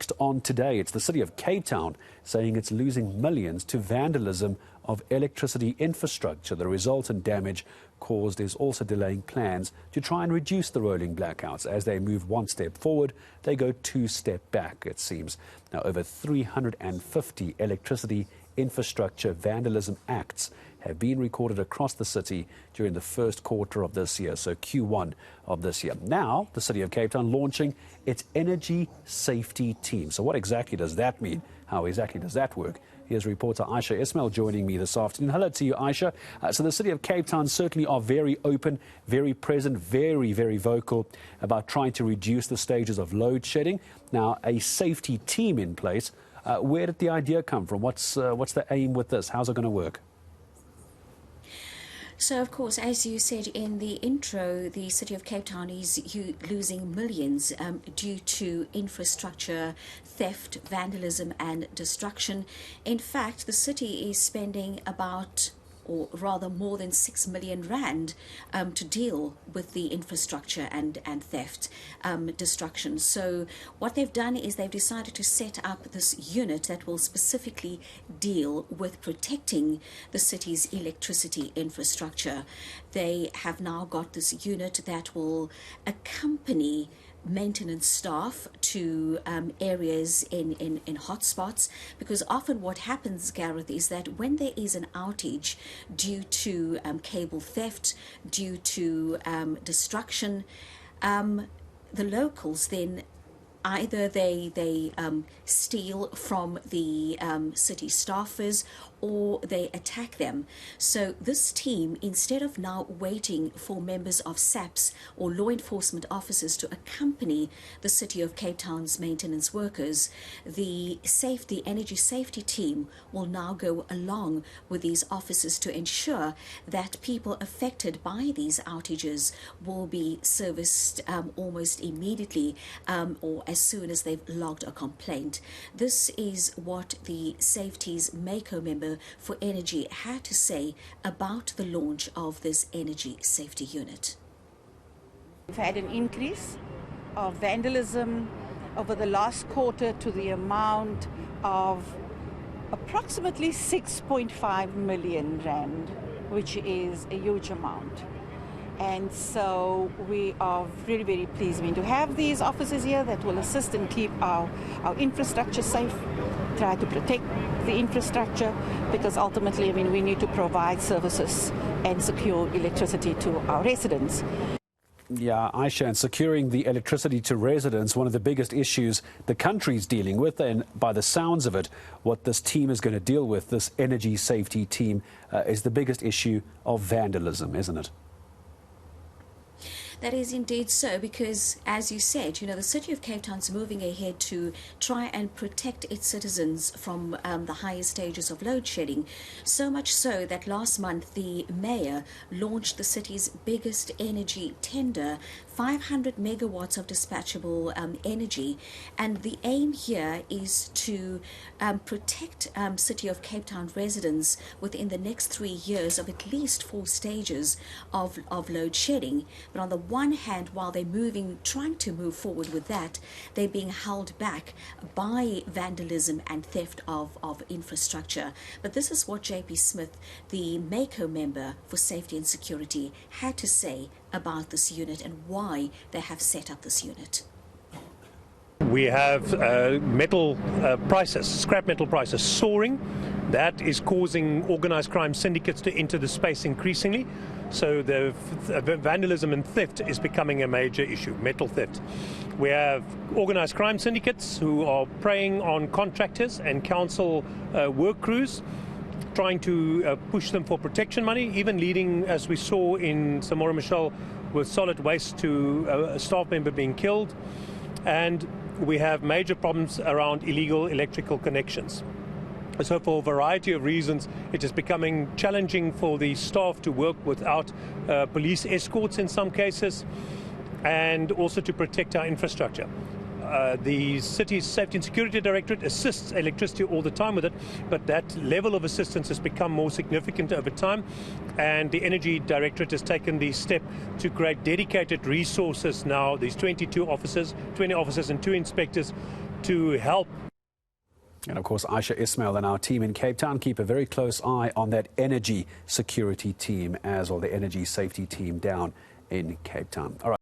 Next on today, it's the city of Cape Town saying it's losing millions to vandalism of electricity infrastructure. The resultant damage caused is also delaying plans to try and reduce the rolling blackouts. As they move one step forward, they go two steps back, it seems. Now, over 350 electricity infrastructure vandalism acts have been recorded across the city during the first quarter of this year, so Q1 of this year. Now, the city of Cape Town launching its energy safety team. So what exactly does that mean? How exactly does that work? Here's reporter Ayesha Ismail joining me this afternoon. Hello to you, Ayesha. So the city of Cape Town certainly are very open, very present, very vocal about trying to reduce the stages of load shedding. Now, a safety team in place. Where did the idea come from? What's the aim with this? How's it going to work? So, of course, as you said in the intro, the city of Cape Town is losing millions due to infrastructure theft, vandalism and destruction. In fact, the city is spending about, or rather more than 6 million rand to deal with the infrastructure and theft, destruction. So what they've done is they've decided to set up this unit that will specifically deal with protecting the city's electricity infrastructure. They have now got this unit that will accompany maintenance staff to areas in hotspots, because often what happens, Gareth, is that when there is an outage due to cable theft, due to destruction, the locals then either they steal from the city staffers or they attack them. So this team, instead of now waiting for members of SAPS or law enforcement officers to accompany the city of Cape Town's maintenance workers, the energy safety team will now go along with these officers to ensure that people affected by these outages will be serviced almost immediately or as soon as they've logged a complaint. This is what the Safety's Mako member for energy had to say about the launch of this energy safety unit. We've had an increase of vandalism over the last quarter to the amount of approximately 6.5 million rand, which is a huge amount. And so we are very pleased to have these officers here that will assist and keep our infrastructure safe, try to protect the infrastructure, because ultimately, we need to provide services and secure electricity to our residents. Yeah, Ayesha, and securing the electricity to residents, one of the biggest issues the country's dealing with, and by the sounds of it, what this team is going to deal with, this energy safety team, is the biggest issue of vandalism, isn't it? That is indeed so, because, as you said, the city of Cape Town's moving ahead to try and protect its citizens from the highest stages of load shedding. So much so that last month the mayor launched the city's biggest energy tender, 500 megawatts of dispatchable energy. And the aim here is to protect city of Cape Town residents within the next 3 years of at least 4 stages of load shedding. But on the one hand, while they're trying to move forward with that, they're being held back by vandalism and theft of infrastructure. But this is what JP Smith, the Mako member for safety and security, had to say about this unit and why they have set up this unit. We have metal prices, scrap metal prices soaring. That is causing organised crime syndicates to enter the space increasingly. So the vandalism and theft is becoming a major issue, metal theft. We have organised crime syndicates who are preying on contractors and council work crews, trying to push them for protection money, even leading, as we saw in Samora Michelle, with solid waste to a staff member being killed. And we have major problems around illegal electrical connections. So for a variety of reasons, it is becoming challenging for the staff to work without police escorts in some cases, and also to protect our infrastructure. The city's Safety and Security Directorate assists electricity all the time with it, but that level of assistance has become more significant over time, and the Energy Directorate has taken the step to create dedicated resources now, these 20 officers and 2 inspectors, to help. And of course, Ayesha Ismail and our team in Cape Town keep a very close eye on that energy security team as well, the energy safety team down in Cape Town. All right.